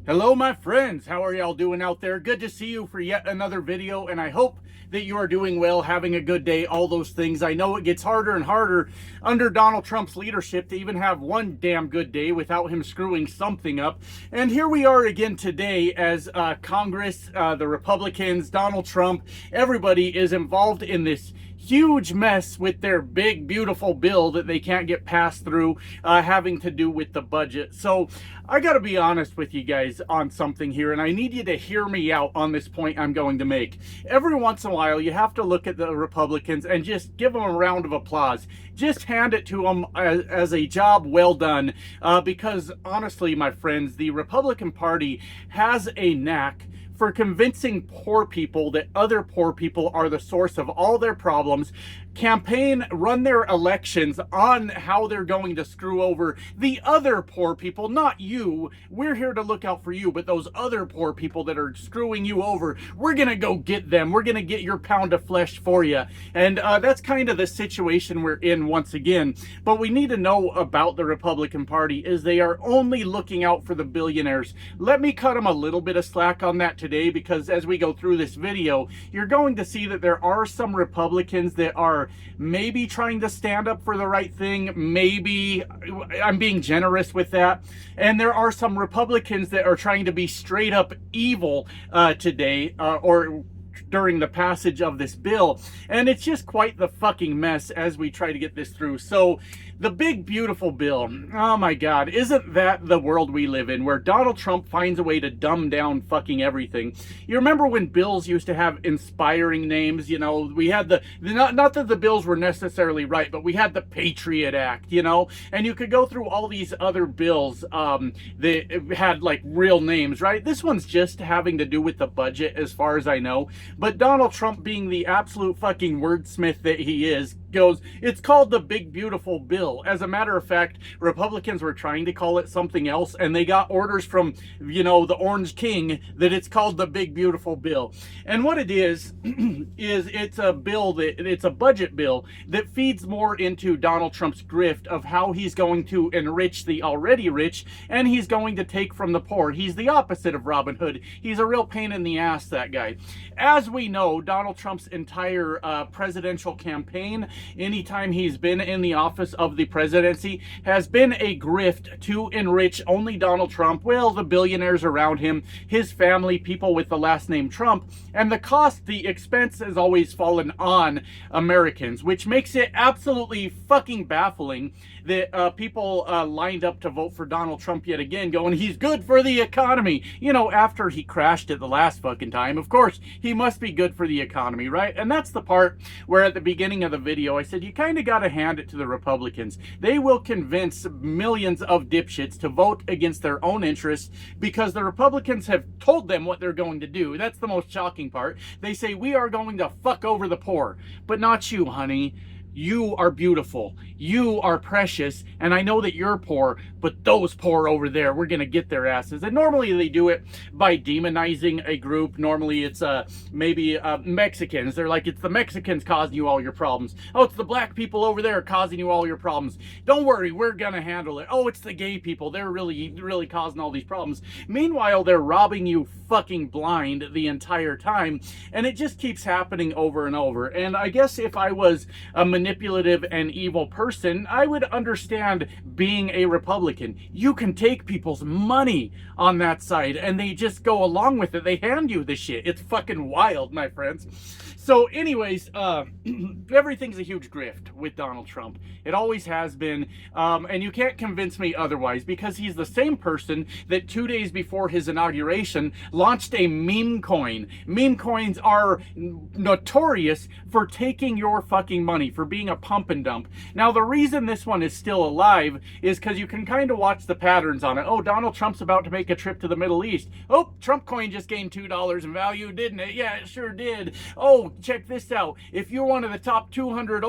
Hello, my friends. How are y'all doing out there? Good to see you for yet another video, and I hope that you are doing well, having a good day, all those things. I know it gets harder and harder under Donald Trump's leadership to even have one damn good day without him screwing something up. And here we are again today as Congress, the Republicans, Donald Trump, everybody is involved in this huge mess with their big, beautiful bill that they can't get passed through, having to do with the budget. So I got to be honest with you guys on something here, and I need you to hear me out on this point I'm going to make. Every once in a while, you have to look at the Republicans and just give them a round of applause. Just hand it to them as a job well done, because honestly, my friends, the Republican Party has a knack for convincing poor people that other poor people are the source of all their problems, run their elections on how they're going to screw over the other poor people, not you. We're here to look out for you, but those other poor people that are screwing you over, we're gonna go get them. We're gonna get your pound of flesh for you. And that's kind of the situation we're in once again. But we need to know about the Republican Party is they are only looking out for the billionaires. Let me cut them a little bit of slack on that today, because as we go through this video, you're going to see that there are some Republicans that are maybe trying to stand up for the right thing. Maybe I'm being generous with that. And there are some Republicans that are trying to be straight up evil today, or during the passage of this bill. And it's just quite the fucking mess as we try to get this through. So the big beautiful bill, oh my god, isn't that the world we live in, where Donald Trump finds a way to dumb down fucking everything? You remember when bills used to have inspiring names? You know, we had not that the bills were necessarily right, but we had the Patriot Act, you know, and you could go through all these other bills that had like real names, right? This one's just having to do with the budget as far as I know. But Donald Trump, being the absolute fucking wordsmith that he is, goes, it's called the big beautiful bill. As a matter of fact, Republicans were trying to call it something else, and they got orders from, you know, the Orange King that it's called the big beautiful bill. And what it is it's a bill it's a budget bill that feeds more into Donald Trump's grift of how he's going to enrich the already rich, and he's going to take from the poor. He's the opposite of Robin Hood. He's a real pain in the ass, that guy. As we know, Donald Trump's entire presidential campaign, anytime he's been in the office of the presidency, has been a grift to enrich only Donald Trump, well, the billionaires around him, his family, people with the last name Trump, and the expense has always fallen on Americans, which makes it absolutely fucking baffling that people lined up to vote for Donald Trump yet again, going, he's good for the economy. You know, after he crashed it the last fucking time, of course, he must be good for the economy, right? And that's the part where at the beginning of the video, I said, you kind of got to hand it to the Republicans. They will convince millions of dipshits to vote against their own interests because the Republicans have told them what they're going to do. That's the most shocking part. They say, we are going to fuck over the poor, but not you, honey. You are beautiful. You are precious. And I know that you're poor, but those poor over there, we're going to get their asses. And normally they do it by demonizing a group. Normally it's maybe Mexicans. They're like, it's the Mexicans causing you all your problems. Oh, it's the black people over there causing you all your problems. Don't worry, we're going to handle it. Oh, it's the gay people. They're really causing all these problems. Meanwhile, they're robbing you fucking blind the entire time. And it just keeps happening over and over. And I guess if I was a manipulative and evil person, I would understand being a Republican. You can take people's money on that side and they just go along with it. They hand you the shit. It's fucking wild, my friends. So anyways, everything's a huge grift with Donald Trump. It always has been, and you can't convince me otherwise, because he's the same person that 2 days before his inauguration launched a meme coin. Meme coins are notorious for taking your fucking money, for being a pump and dump. Now, the reason this one is still alive is because you can kind of watch the patterns on it. Oh, Donald Trump's about to make a trip to the Middle East. Oh, Trump coin just gained $2 in value, didn't it? Yeah, it sure did. Oh, check this out. If you're one of the top 200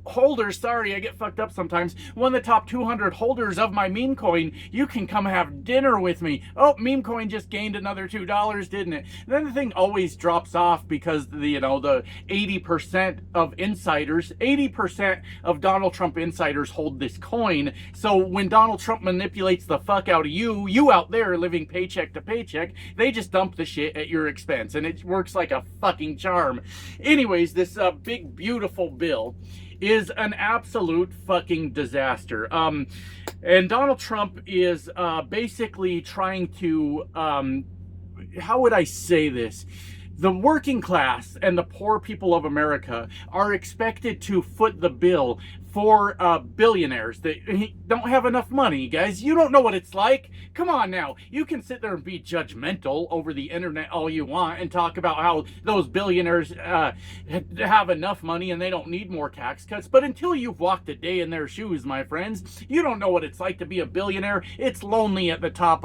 holders, sorry, I get fucked up sometimes, one of the top 200 holders of my meme coin, you can come have dinner with me. Oh, meme coin just gained another $2, didn't it? And then the thing always drops off because the 80% of insiders, 80 80% of Donald Trump insiders hold this coin. So when Donald Trump manipulates the fuck out of you out there living paycheck to paycheck, they just dump the shit at your expense, and it works like a fucking charm. Anyways, this big beautiful bill is an absolute fucking disaster. And Donald Trump is basically trying to, how would I say this? The working class and the poor people of America are expected to foot the bill for billionaires that don't have enough money, guys. You don't know what it's like. Come on now. You can sit there and be judgmental over the internet all you want and talk about how those billionaires have enough money and they don't need more tax cuts. But until you've walked a day in their shoes, my friends, you don't know what it's like to be a billionaire. It's lonely at the top,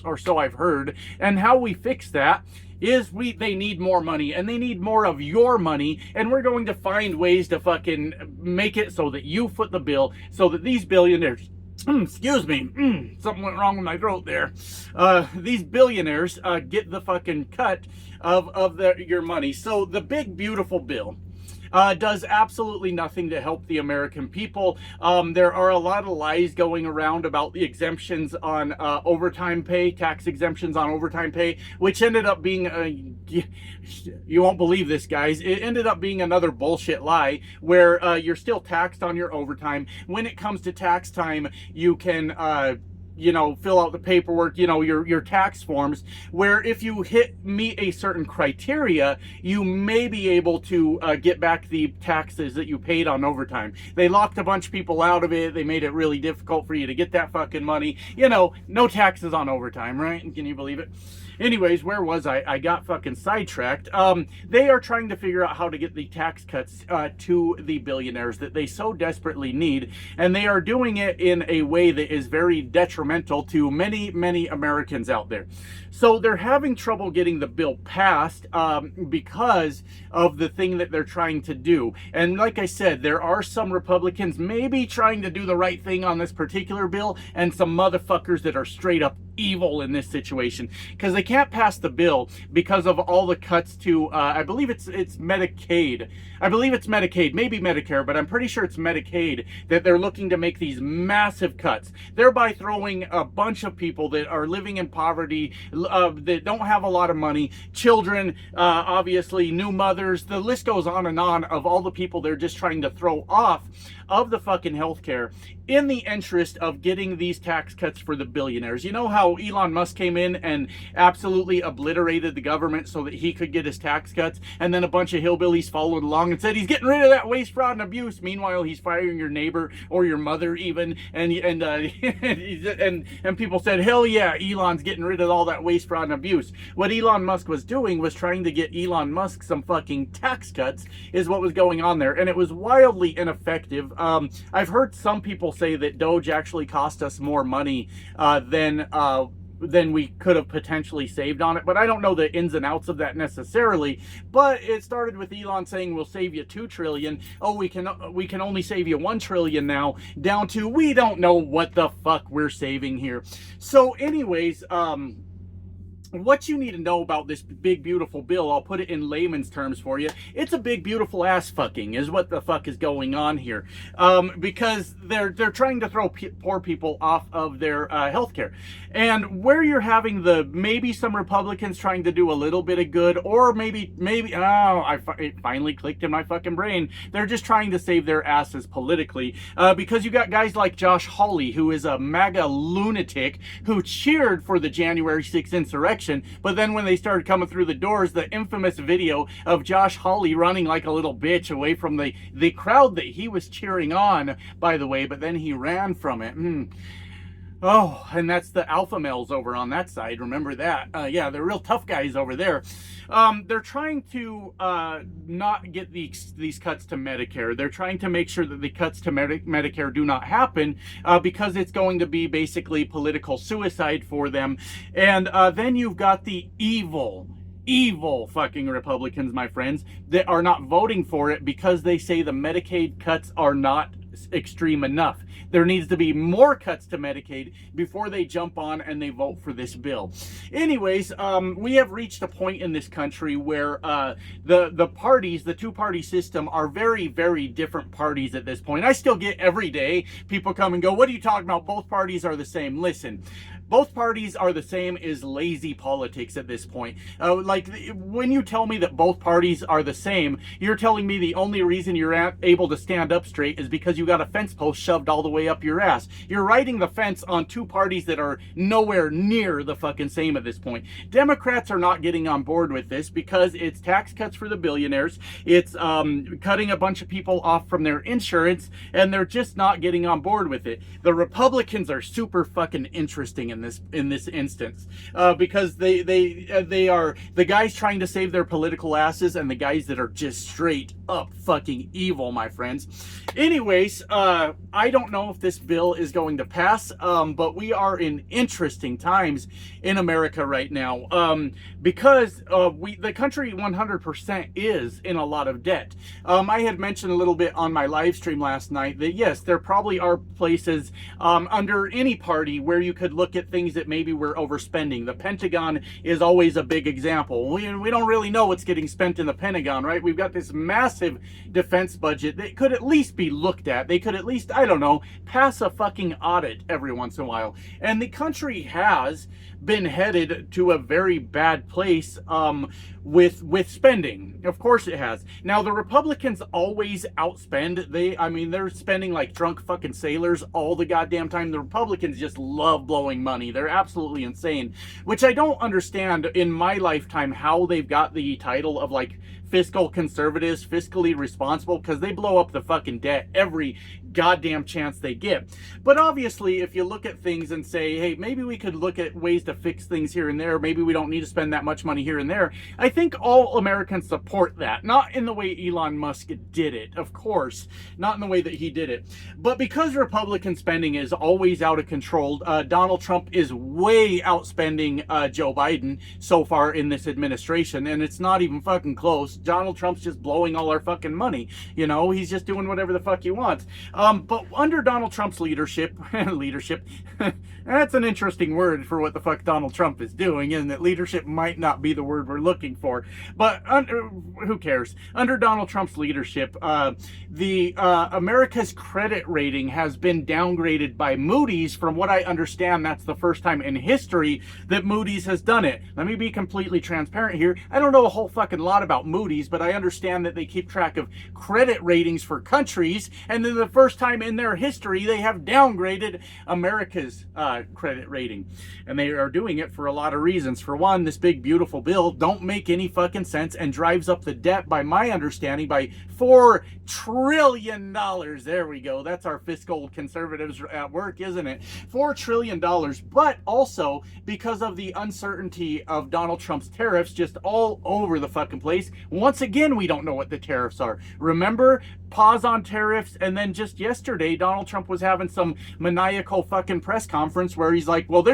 or so I've heard. And how we fix that is they need more money, and they need more of your money, and we're going to find ways to fucking make it so that you foot the bill, so that these billionaires, excuse me, something went wrong with my throat there, these billionaires get the fucking cut of your money. So the big beautiful bill does absolutely nothing to help the American people. There are a lot of lies going around about the exemptions on overtime pay, tax exemptions on overtime pay, which ended up being, you won't believe this, guys, it ended up being another bullshit lie where you're still taxed on your overtime. When it comes to tax time, you can fill out the paperwork, your tax forms, where if you meet a certain criteria, you may be able to get back the taxes that you paid on overtime. They locked a bunch of people out of it. They made it really difficult for you to get that fucking money. No taxes on overtime, right? Can you believe it? Anyways, where was I? I got fucking sidetracked. They are trying to figure out how to get the tax cuts to the billionaires that they so desperately need, and they are doing it in a way that is very detrimental to many, many Americans out there. So they're having trouble getting the bill passed because of the thing that they're trying to do. And like I said, there are some Republicans maybe trying to do the right thing on this particular bill, and some motherfuckers that are straight up evil in this situation, because they can't pass the bill because of all the cuts to I believe it's Medicaid. I believe it's Medicaid, maybe Medicare, but I'm pretty sure it's Medicaid that they're looking to make these massive cuts, thereby throwing a bunch of people that are living in poverty, that don't have a lot of money, children, obviously new mothers, the list goes on and on of all the people they're just trying to throw off of the fucking healthcare in the interest of getting these tax cuts for the billionaires. You know how Elon Musk came in and absolutely obliterated the government so that he could get his tax cuts, and then a bunch of hillbillies followed along and said he's getting rid of that waste, fraud, and abuse. Meanwhile, he's firing your neighbor or your mother even, and people said, hell yeah, Elon's getting rid of all that waste, fraud, and abuse. What Elon Musk was doing was trying to get Elon Musk some fucking tax cuts, is what was going on there, and it was wildly ineffective. I've heard some people say that Doge actually cost us more money than we could have potentially saved on it, but I don't know the ins and outs of that necessarily. But it started with Elon saying we'll save you $2 trillion. Oh, we can only save you $1 trillion now, down to we don't know what the fuck we're saving here. So anyways, what you need to know about this big beautiful bill, I'll put it in layman's terms for you. It's a big beautiful ass fucking is what the fuck is going on here, because they're trying to throw poor people off of their health care. And where you're having maybe some Republicans trying to do a little bit of good, or maybe it finally clicked in my fucking brain, they're just trying to save their asses politically, because you got guys like Josh Hawley, who is a MAGA lunatic who cheered for the January 6th insurrection. But then when they started coming through the doors, the infamous video of Josh Hawley running like a little bitch away from the crowd that he was cheering on, by the way, but then he ran from it. Oh, and that's the alpha males over on that side. Remember that. Yeah, they're real tough guys over there. They're trying to not get these cuts to Medicare. They're trying to make sure that the cuts to Medicare do not happen, because it's going to be basically political suicide for them. And then you've got the evil fucking Republicans, my friends, that are not voting for it because they say the Medicaid cuts are not extreme enough. There needs to be more cuts to Medicaid before they jump on and they vote for this bill. Anyways, we have reached a point in this country where the parties, the two-party system, are very, very different parties at this point. I still get every day people come and go, what are you talking about? Both parties are the same. Listen, both parties are the same is lazy politics at this point. Like, when you tell me that both parties are the same, you're telling me the only reason you're able to stand up straight is because you got a fence post shoved all the way up your ass. You're riding the fence on two parties that are nowhere near the fucking same at this point. Democrats are not getting on board with this because it's tax cuts for the billionaires. It's cutting a bunch of people off from their insurance, and they're just not getting on board with it. The Republicans are super fucking interesting in this instance, because they are the guys trying to save their political asses and the guys that are just straight up fucking evil, my friends. Anyways, I don't know if this bill is going to pass, but we are in interesting times in America right now, because the country 100% is in a lot of debt. I had mentioned a little bit on my live stream last night that yes, there probably are places under any party where you could look at things that maybe we're overspending. The Pentagon is always a big example. We don't really know what's getting spent in the Pentagon, right? We've got this massive defense budget that could at least be looked at. They could at least, I don't know, pass a fucking audit every once in a while. And the country has been headed to a very bad place with spending. Of course it has. Now, the Republicans always outspend. They're spending like drunk fucking sailors all the goddamn time. The Republicans just love blowing money. They're absolutely insane, which I don't understand in my lifetime how they've got the title of like fiscal conservatives, fiscally responsible, because they blow up the fucking debt every goddamn chance they get. But obviously, if you look at things and say, hey, maybe we could look at ways to fix things here and there, maybe we don't need to spend that much money here and there, I think all Americans support that. Not in the way Elon Musk did it, of course, not in the way that he did it, but because Republican spending is always out of control. Donald Trump is way outspending Joe Biden so far in this administration, and it's not even fucking close. Donald Trump's just blowing all our fucking money. You know, he's just doing whatever the fuck he wants. But under Donald Trump's leadership, that's an interesting word for what the fuck Donald Trump is doing, and that leadership might not be the word we're looking for. But who cares? Under Donald Trump's leadership, America's credit rating has been downgraded by Moody's. From what I understand, that's the first time in history that Moody's has done it. Let me be completely transparent here. I don't know a whole fucking lot about Moody's, but I understand that they keep track of credit ratings for countries, and then the first time in their history they have downgraded America's credit rating. And they are doing it for a lot of reasons. For one, this big beautiful bill don't make any fucking sense and drives up the debt, by my understanding, by $4 trillion. There we go. That's our fiscal conservatives at work, isn't it? $4 trillion. But also because of the uncertainty of Donald Trump's tariffs just all over the fucking place. Once again, we don't know what the tariffs are. Remember, pause on tariffs, and then just yesterday Donald Trump was having some maniacal fucking press conference where he's like, well,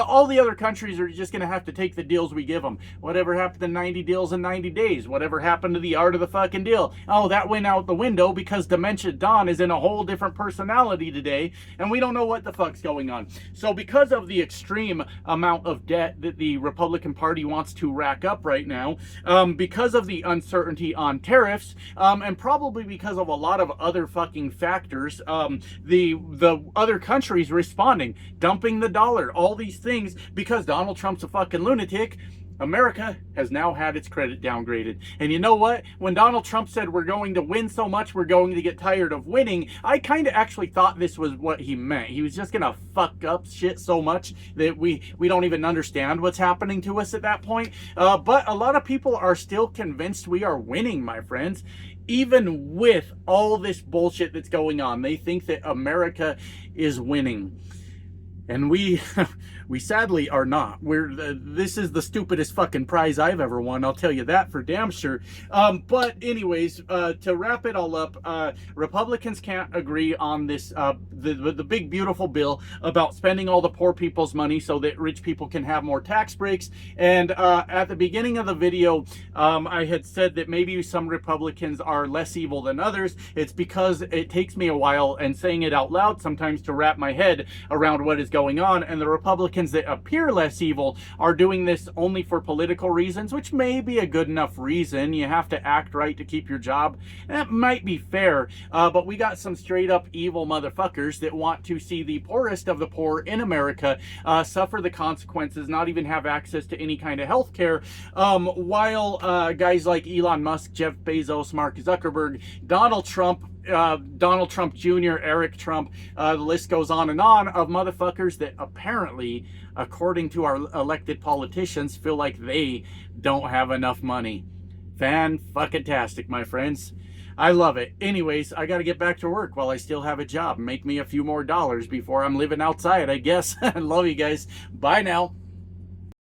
all the other countries are just gonna have to take the deals we give them. Whatever happened to 90 deals in 90 days? Whatever happened to the art of the fucking deal? Oh, that went out the window because Dementia Don is in a whole different personality today, and we don't know what the fuck's going on. So because of the extreme amount of debt that the Republican Party wants to rack up right now, because of the uncertainty on tariffs, and probably because of a lot of other fucking factors, the other countries responding, dumping the dollar, all these things, because Donald Trump's a fucking lunatic, America has now had its credit downgraded. And you know what? When Donald Trump said we're going to win so much, we're going to get tired of winning, I kind of actually thought this was what he meant. He was just going to fuck up shit so much that we don't even understand what's happening to us at that point. But a lot of people are still convinced we are winning, my friends. Even with all this bullshit that's going on, they think that America is winning. And we we sadly are not. This is the stupidest fucking prize I've ever won, I'll tell you that for damn sure. But anyways, to wrap it all up, Republicans can't agree on this the big beautiful bill about spending all the poor people's money so that rich people can have more tax breaks. And at the beginning of the video, I had said that maybe some Republicans are less evil than others. It's because it takes me a while, and saying it out loud sometimes, to wrap my head around what is going on. And the Republicans that appear less evil are doing this only for political reasons, which may be a good enough reason. You have to act right to keep your job. That might be fair, but we got some straight up evil motherfuckers that want to see the poorest of the poor in America suffer the consequences, not even have access to any kind of health care, while guys like Elon Musk, Jeff Bezos, Mark Zuckerberg, Donald Trump Jr., Eric Trump, the list goes on of motherfuckers that apparently, according to our elected politicians, feel like they don't have enough money. Fan-fucking-tastic, my friends. I love it. Anyways, I got to get back to work while I still have a job. Make me a few more dollars before I'm living outside, I guess. I love you guys. Bye now.